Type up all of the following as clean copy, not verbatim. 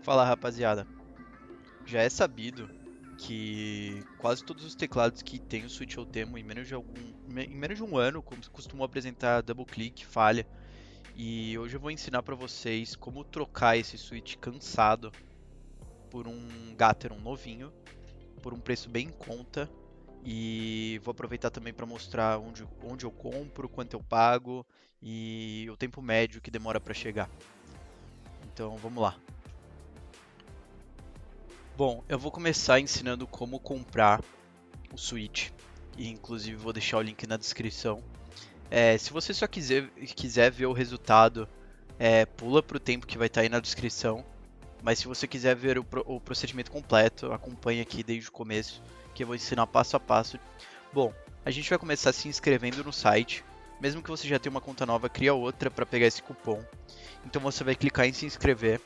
Fala rapaziada, já é sabido que quase todos os teclados que tem o Switch ou Temo em menos de um ano costumam apresentar double click, falha. E hoje eu vou ensinar para vocês como trocar esse Switch cansado por um Gateron novinho, por um preço bem em conta. E vou aproveitar também para mostrar onde eu compro, quanto eu pago e o tempo médio que demora para chegar. Então vamos lá. Bom, eu vou começar ensinando como comprar o Switch, e inclusive vou deixar o link na descrição. Se você só quiser ver o resultado, pula para o tempo que vai estar aí na descrição. Mas se você quiser ver o procedimento completo, acompanhe aqui desde o começo, que eu vou ensinar passo a passo. Bom, a gente vai começar se inscrevendo no site. Mesmo que você já tenha uma conta nova, cria outra para pegar esse cupom. Então você vai clicar em se inscrever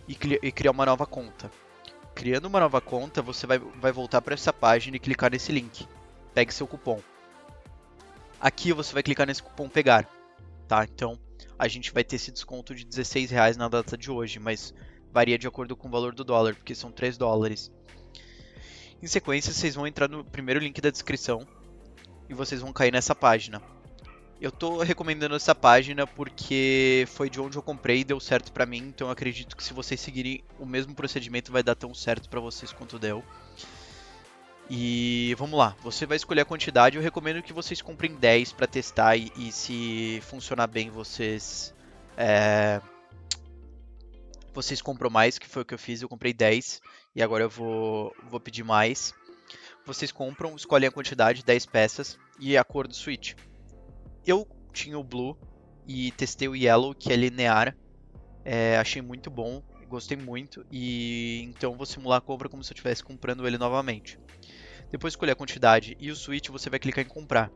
e criar uma nova conta. Criando uma nova conta, você vai voltar para essa página e clicar nesse link. Pegue seu cupom. Aqui você vai clicar nesse cupom pegar, tá? Então a gente vai ter esse desconto de R$ 16 na data de hoje, mas varia de acordo com o valor do dólar, porque são $3. Em sequência, vocês vão entrar no primeiro link da descrição e vocês vão cair nessa página. Eu tô recomendando essa página porque foi de onde eu comprei e deu certo pra mim, então eu acredito que se vocês seguirem o mesmo procedimento vai dar tão certo pra vocês quanto deu. E vamos lá, você vai escolher a quantidade, eu recomendo que vocês comprem 10 para testar e se funcionar bem vocês compram mais, que foi o que eu fiz, eu comprei 10 e agora eu vou pedir mais. Vocês compram, escolhem a quantidade, 10 peças e a cor do Switch. Eu tinha o Blue e testei o Yellow, que é linear, achei muito bom, gostei muito e então vou simular a compra como se eu estivesse comprando ele novamente. Depois de escolher a quantidade e o Switch, você vai clicar em comprar.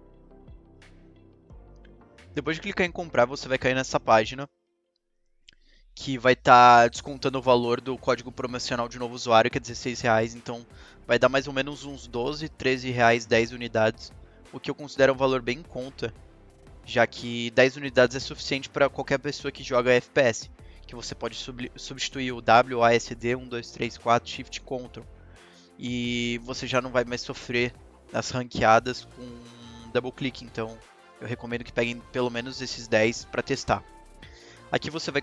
Depois de clicar em comprar, você vai cair nessa página que vai estar descontando o valor do código promocional de novo usuário, que é R$ 16, então vai dar mais ou menos uns 12, R$ 13, 10 unidades, o que eu considero um valor bem em conta, já que 10 unidades é suficiente para qualquer pessoa que joga FPS, que você pode substituir o WASD 1, 2, 3, 4, Shift Ctrl, e você já não vai mais sofrer nas ranqueadas com double click, então eu recomendo que peguem pelo menos esses 10 para testar. Aqui você vai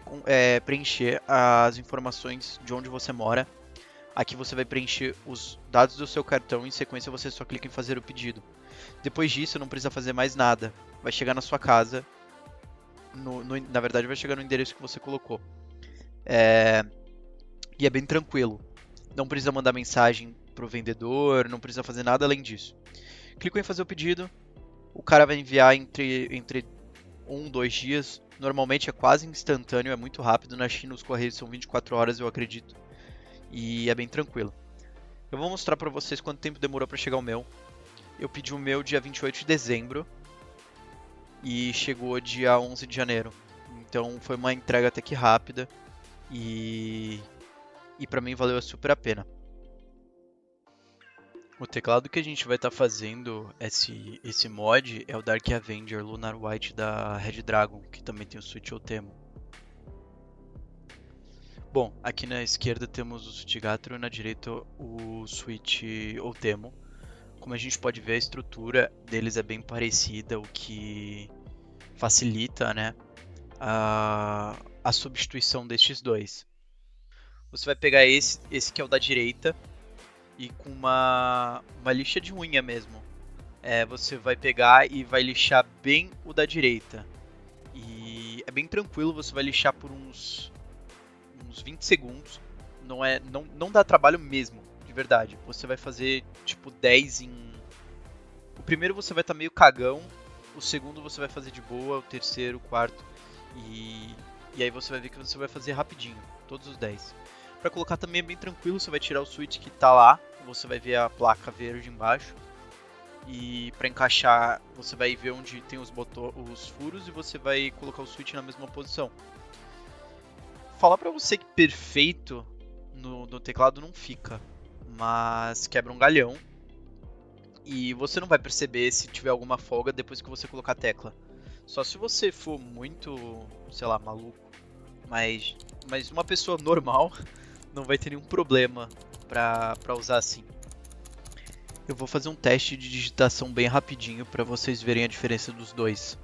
preencher as informações de onde você mora. Aqui você vai preencher os dados do seu cartão. Em sequência, você só clica em fazer o pedido. Depois disso, não precisa fazer mais nada. Vai chegar na sua casa. Na verdade, vai chegar no endereço que você colocou. E é bem tranquilo. Não precisa mandar mensagem para o vendedor. Não precisa fazer nada além disso. Clicou em fazer o pedido. O cara vai enviar entre 1, 2 dias. Normalmente é quase instantâneo, é muito rápido. Na China os correios são 24 horas, eu acredito. E é bem tranquilo. Eu vou mostrar pra vocês quanto tempo demorou pra chegar o meu. Eu pedi o meu dia 28 de dezembro e chegou dia 11 de janeiro. Então foi uma entrega até que rápida e pra mim valeu super a pena. O teclado que a gente vai estar fazendo esse mod é o Dark Avenger Lunar White da Red Dragon, que também tem o Switch Otemo. Bom, aqui na esquerda temos o Switch Gateron e na direita o Switch Otemo. Como a gente pode ver, a estrutura deles é bem parecida, o que facilita, né, a substituição destes dois. Você vai pegar esse que é o da direita e com uma lixa de unha mesmo. Você vai pegar e vai lixar bem o da direita. E é bem tranquilo, você vai lixar por uns 20 segundos. Não dá trabalho mesmo, de verdade. Você vai fazer tipo 10 em. O primeiro você vai estar meio cagão, o segundo você vai fazer de boa, o terceiro, o quarto. E aí você vai ver que você vai fazer rapidinho, todos os 10. Para colocar também é bem tranquilo, você vai tirar o switch que está lá, você vai ver a placa verde embaixo. E para encaixar, você vai ver onde tem os furos e você vai colocar o switch na mesma posição. Falar pra você que perfeito no teclado não fica, mas quebra um galhão. E você não vai perceber se tiver alguma folga depois que você colocar a tecla. Só se você for muito, sei lá, maluco. Mas mas uma pessoa normal não vai ter nenhum problema para usar assim. Eu vou fazer um teste de digitação bem rapidinho para vocês verem a diferença dos dois.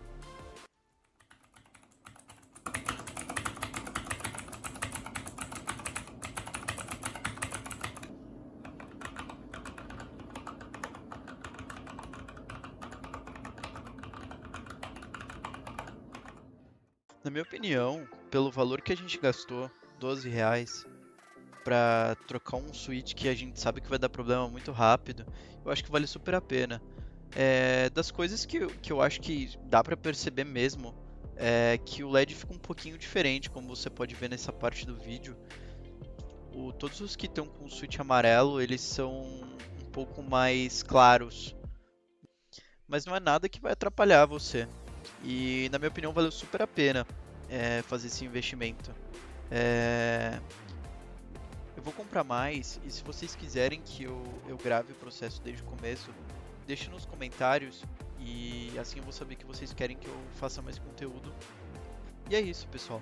Na minha opinião, pelo valor que a gente gastou, R$ 12, para trocar um switch que a gente sabe que vai dar problema muito rápido, eu acho que vale super a pena. Das coisas que eu acho que dá para perceber mesmo é que o LED fica um pouquinho diferente, como você pode ver nessa parte do vídeo. Todos os que estão com o switch amarelo, eles são um pouco mais claros, mas não é nada que vai atrapalhar você. E na minha opinião valeu super a pena fazer esse investimento. É, Eu vou comprar mais e se vocês quiserem que eu grave o processo desde o começo, deixe nos comentários e assim eu vou saber que vocês querem que eu faça mais conteúdo. E é isso, pessoal.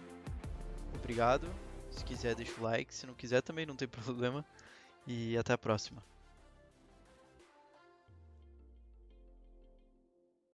Obrigado. Se quiser, deixa o like. Se não quiser, também não tem problema. E até a próxima.